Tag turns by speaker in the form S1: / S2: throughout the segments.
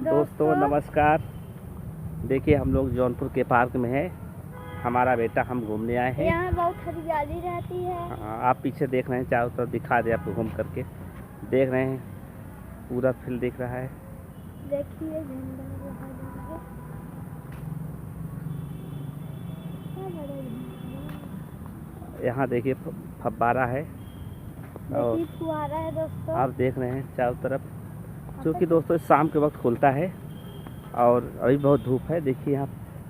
S1: दोस्तों नमस्कार। देखिए हम लोग जौनपुर के पार्क में हैं। हमारा बेटा हम घूमने आए हैं।
S2: यहाँ बहुत हरियाली रहती है।
S1: हाँ, आप पीछे देख रहे हैं, चारों तरफ दिखा दे आपको घूम करके। देख रहे हैं पूरा फील्ड दिख रहा है।
S2: देखिए झंडा लगा हुआ है।
S1: यहाँ देखिए फव्वारा है और
S2: देखिए फुहारा है दोस्तों।
S1: आप देख रहे हैं चारों तरफ, क्योंकि दोस्तों शाम के वक्त खुलता है और अभी बहुत धूप है। देखिए यहाँ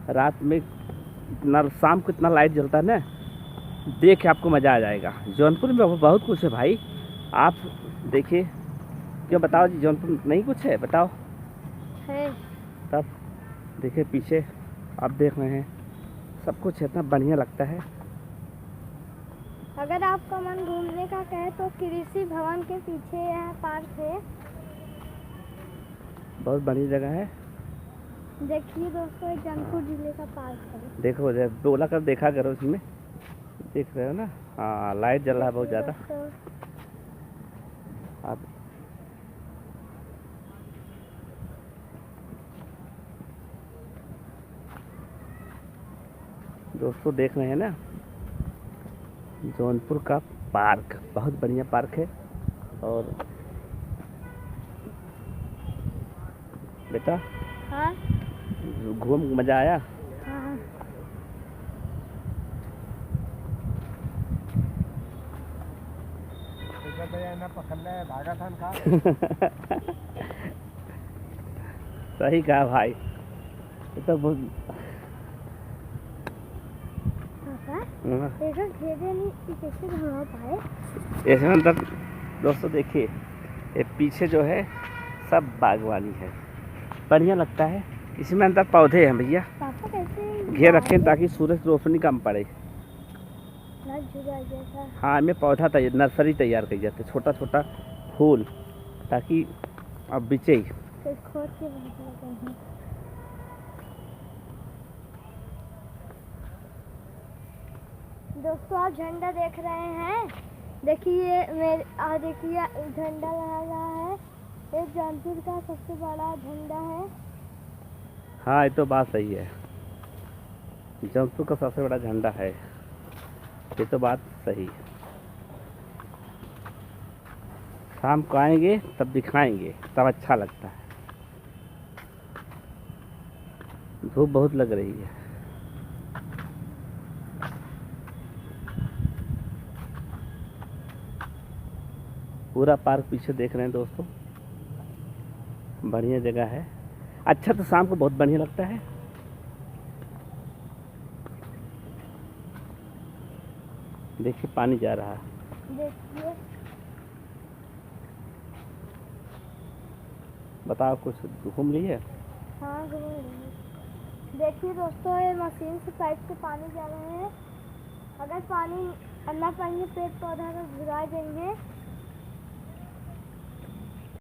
S1: रात में इतना, शाम को इतना लाइट जलता है ना, देख के आपको मज़ा आ जाएगा। जौनपुर में बहुत कुछ है भाई, आप देखिए। क्यों बताओ जी, जौनपुर नहीं कुछ है? बताओ
S2: है।
S1: तब देखिए पीछे आप देख रहे हैं, सब कुछ इतना बढ़िया लगता है।
S2: अगर आपका मन घूमने का कहे तो कृषि भवन के पीछे यह पार्क है।
S1: बहुत बढ़िया जगह है।
S2: देखिए दोस्तों, जौनपुर जिले का पार्क है।
S1: देखो जब बोला कर देखा करो, इसमें देख रहे हो ना। हाँ, लाइट जल रहा है बहुत ज़्यादा। आप दोस्तों देख रहे हैं ना, जौनपुर का पार्क बहुत बढ़िया पार्क है। और बेटा
S2: हाँ
S1: घूम मज़ा आया?
S2: हाँ।
S1: धागा था का सही कहा भाई, ये तो बहुत ऐसे अंदर। दोस्तों देखिए, ये पीछे जो है सब बागवानी है, बढ़िया लगता है। इसमें अंदर पौधे हैं भैया, घेर रखे हैं ताकि सूरज की रोशनी कम पड़े। हाँ, हमें पौधा तैयार, नर्सरी तैयार की जाती है, छोटा छोटा फूल, ताकि अब बिचे।
S2: दोस्तों आप झंडा देख रहे हैं, देखिए देखिए झंडा लगा रहा है। ये जौनपुर का सबसे बड़ा झंडा है।
S1: हाँ, ये तो बात सही है, जौनपुर का सबसे बड़ा झंडा है, ये तो बात सही है। शाम को आएंगे तब दिखाएंगे, तब अच्छा लगता है। धूप बहुत लग रही है। पूरा पार्क पीछे देख रहे हैं दोस्तों, बढ़िया जगह है। अच्छा, तो शाम को बहुत बढ़िया लगता है। देखिए पानी जा रहा है।
S2: देखिए
S1: बताओ, कुछ घूम लिए?
S2: हाँ घूम रही। देखिए दोस्तों, ये मशीन से पाइप से पानी जा रहे हैं। अगर पानी अंदर पाएंगे पेड़ पौधा तो भिगा देंगे।